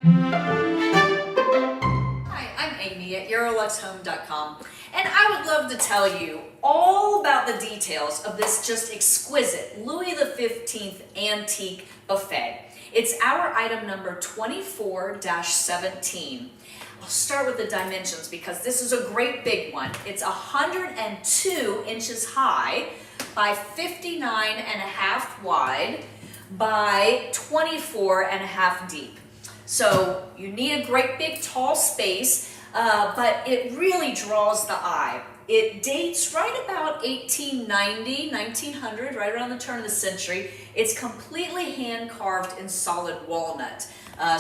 Hi, I'm Amy at EuroLuxHome.com, and I would love to tell you all about the details of this just exquisite Louis XV antique buffet. It's our item number 24-17. I'll start with the dimensions because this is a great big one. It's 102 inches high by 59.5 wide by 24.5 deep. So you need a great big tall space, but it really draws the eye. It dates right about 1890, 1900, right around the turn of the century. It's completely hand carved in solid walnut.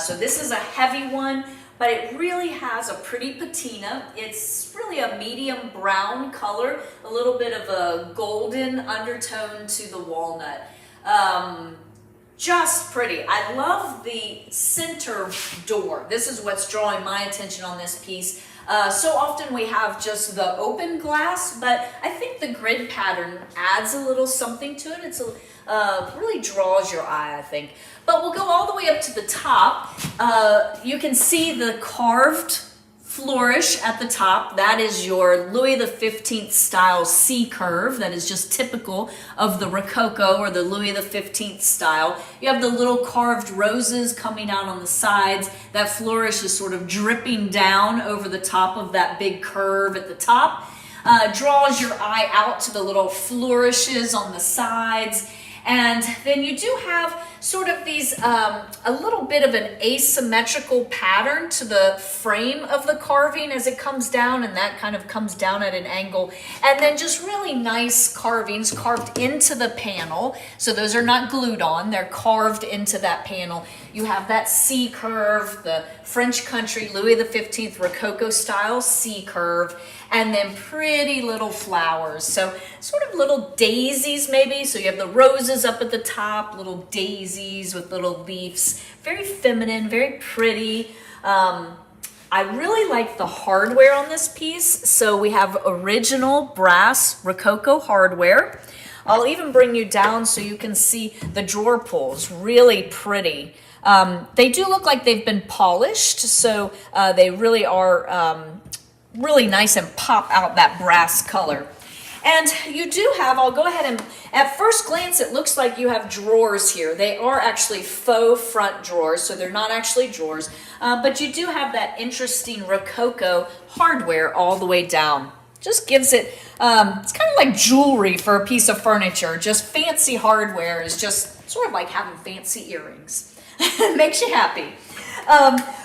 So this is a heavy one, but it really has a pretty patina. It's really a medium brown color, a little bit of a golden undertone to the walnut. Just pretty. I love the center door. This is what's drawing my attention on this piece. So often we have just the open glass, but I think the grid pattern adds a little something to it. It's really draws your eye, I think. But we'll go all the way up to the top. You can see the carved flourish at the top. That is your Louis XV style C curve. That is just typical of the Rococo or the Louis XV style. You have the little carved roses coming out on the sides. That flourish is sort of dripping down over the top of that big curve at the top. Draws your eye out to the little flourishes on the sides. And then you do have sort of these, a little bit of an asymmetrical pattern to the frame of the carving as it comes down, and that kind of comes down at an angle. And then just really nice carvings carved into the panel. So those are not glued on, they're carved into that panel. You have that C curve, the French country Louis XV Rococo style C curve, and then pretty little flowers. So sort of little daisies maybe. So you have the roses up at the top, little daisies with little leaves. Very feminine, very pretty. I really like the hardware on this piece. So we have original brass Rococo hardware. I'll even bring you down so you can see the drawer pulls, really pretty. They do look like they've been polished, so they really are really nice and pop out that brass color. And you do have, I'll go ahead and, at first glance, it looks like you have drawers here. They are actually faux front drawers, so they're not actually drawers. But you do have that interesting Rococo hardware all the way down. Just gives it, it's kind of like jewelry for a piece of furniture. Just fancy hardware is just sort of like having fancy earrings. Makes you happy.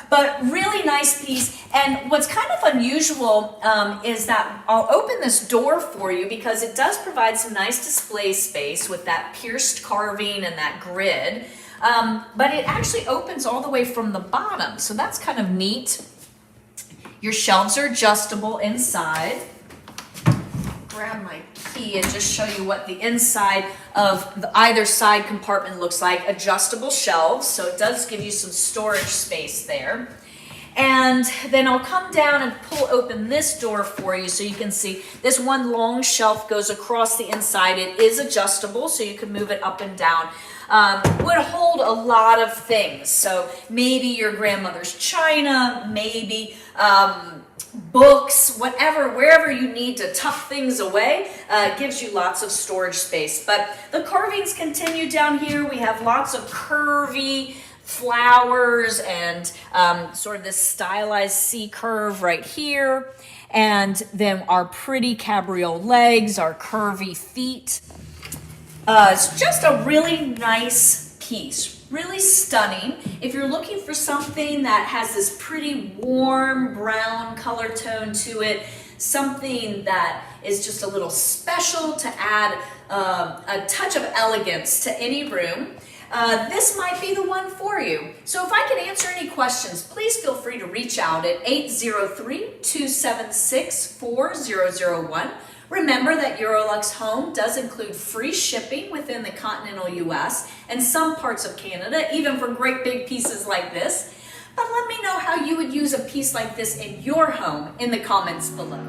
But really nice piece. And what's kind of unusual is that I'll open this door for you because it does provide some nice display space with that pierced carving and that grid. But it actually opens all the way from the bottom. So that's kind of neat. Your shelves are adjustable inside. Grab my key and just show you what the inside of the either side compartment looks like. Adjustable shelves, so it does give you some storage space there. And then I'll come down and pull open this door for you so you can see this one long shelf goes across the inside. It is adjustable, so you can move it up and down. Would hold a lot of things. So maybe your grandmother's china, maybe books, whatever, wherever you need to tuck things away, gives you lots of storage space. But the carvings continue down here. We have lots of curvy flowers and sort of this stylized C curve right here. And then our pretty cabriole legs, our curvy feet. It's just a really nice piece. Really stunning. If you're looking for something that has this pretty warm brown color tone to it, something that is just a little special to add a touch of elegance to any room, this might be the one for you. So if I can answer any questions, please feel free to reach out at 803-276-4001. Remember that Eurolux Home does include free shipping within the continental US and some parts of Canada, even for great big pieces like this. But let me know how you would use a piece like this in your home in the comments below.